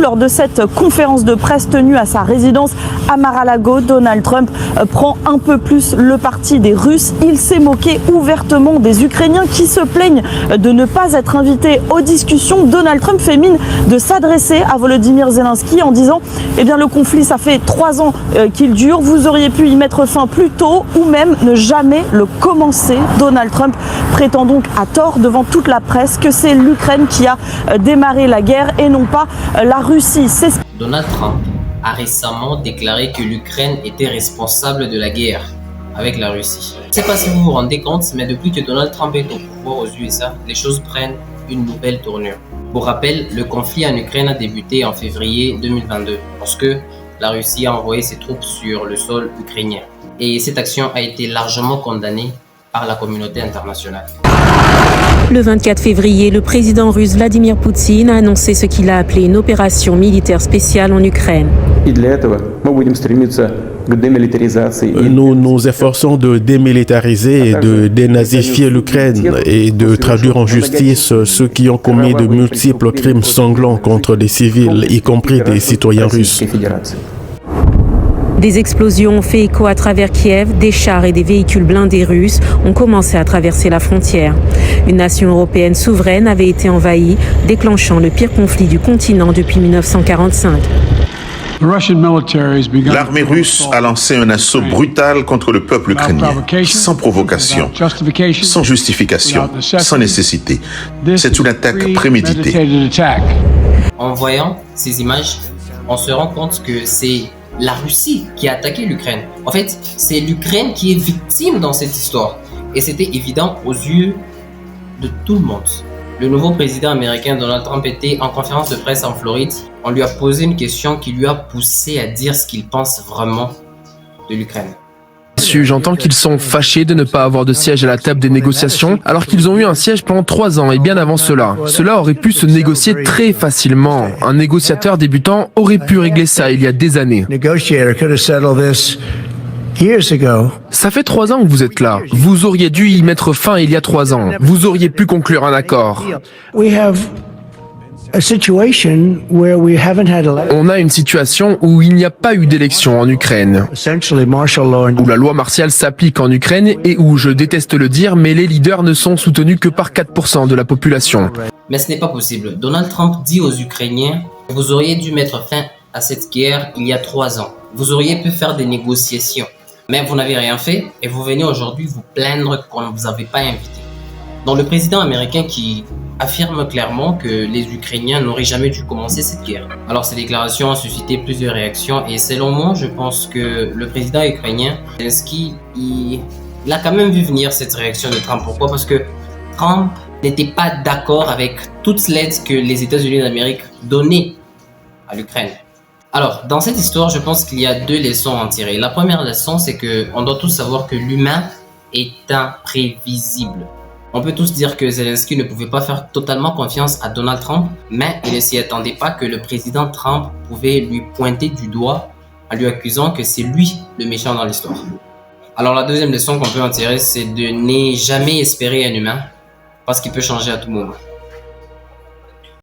Lors de cette conférence de presse tenue à sa résidence à Mar-a-Lago, Donald Trump prend un peu plus le parti des Russes. Il s'est moqué ouvertement des Ukrainiens qui se plaignent de ne pas être invités aux discussions. Donald Trump fait mine de s'adresser à Volodymyr Zelensky en disant « Eh bien, le conflit, ça fait 3 ans qu'il dure. Vous auriez pu y mettre fin plus tôt ou même ne jamais le commencer. » Donald Trump prétend donc à tort devant toute la presse que c'est l'Ukraine qui a démarré la guerre et non pas la Russie. Donald Trump a récemment déclaré que l'Ukraine était responsable de la guerre avec la Russie. Je ne sais pas si vous vous rendez compte, mais depuis que Donald Trump est au pouvoir aux USA, les choses prennent une nouvelle tournure. Pour rappel, le conflit en Ukraine a débuté en février 2022 lorsque la Russie a envoyé ses troupes sur le sol ukrainien. Et cette action a été largement condamnée par la communauté internationale. Le 24 février, le président russe Vladimir Poutine a annoncé ce qu'il a appelé une opération militaire spéciale en Ukraine. Nous nous efforçons de démilitariser et de dénazifier l'Ukraine et de traduire en justice ceux qui ont commis de multiples crimes sanglants contre les civils, y compris des citoyens russes. Des explosions ont fait écho à travers Kiev, des chars et des véhicules blindés russes ont commencé à traverser la frontière. Une nation européenne souveraine avait été envahie, déclenchant le pire conflit du continent depuis 1945. L'armée russe a lancé un assaut brutal contre le peuple ukrainien, sans provocation, sans justification, sans nécessité. C'est une attaque préméditée. En voyant ces images, on se rend compte que c'est la Russie qui a attaqué l'Ukraine. En fait, c'est l'Ukraine qui est victime dans cette histoire. Et c'était évident aux yeux de tout le monde. Le nouveau président américain Donald Trump était en conférence de presse en Floride. On lui a posé une question qui lui a poussé à dire ce qu'il pense vraiment de l'Ukraine. J'entends qu'ils sont fâchés de ne pas avoir de siège à la table des négociations, alors qu'ils ont eu un siège pendant 3 ans et bien avant cela. Cela aurait pu se négocier très facilement. Un négociateur débutant aurait pu régler ça il y a des années. Ça fait 3 ans que vous êtes là. Vous auriez dû y mettre fin il y a 3 ans. Vous auriez pu conclure un accord. On a une situation où il n'y a pas eu d'élection en Ukraine, où la loi martiale s'applique en Ukraine et où, je déteste le dire, mais les leaders ne sont soutenus que par 4% de la population. Mais ce n'est pas possible. Donald Trump dit aux Ukrainiens « Vous auriez dû mettre fin à cette guerre il y a 3 ans. Vous auriez pu faire des négociations. Mais vous n'avez rien fait et vous venez aujourd'hui vous plaindre qu'on ne vous avait pas invité. » Donc le président américain qui affirme clairement que les Ukrainiens n'auraient jamais dû commencer cette guerre. Alors ces déclarations ont suscité plusieurs réactions et selon moi, je pense que le président ukrainien, Zelensky, il a quand même vu venir cette réaction de Trump. Pourquoi? Parce que Trump n'était pas d'accord avec toute l'aide que les États-Unis d'Amérique donnaient à l'Ukraine. Alors, dans cette histoire, je pense qu'il y a 2 leçons à en tirer. La première leçon, c'est qu'on doit tous savoir que l'humain est imprévisible. On peut tous dire que Zelensky ne pouvait pas faire totalement confiance à Donald Trump, mais il ne s'y attendait pas que le président Trump pouvait lui pointer du doigt en lui accusant que c'est lui le méchant dans l'histoire. Alors la deuxième leçon qu'on peut en tirer, c'est de ne jamais espérer un humain, parce qu'il peut changer à tout moment.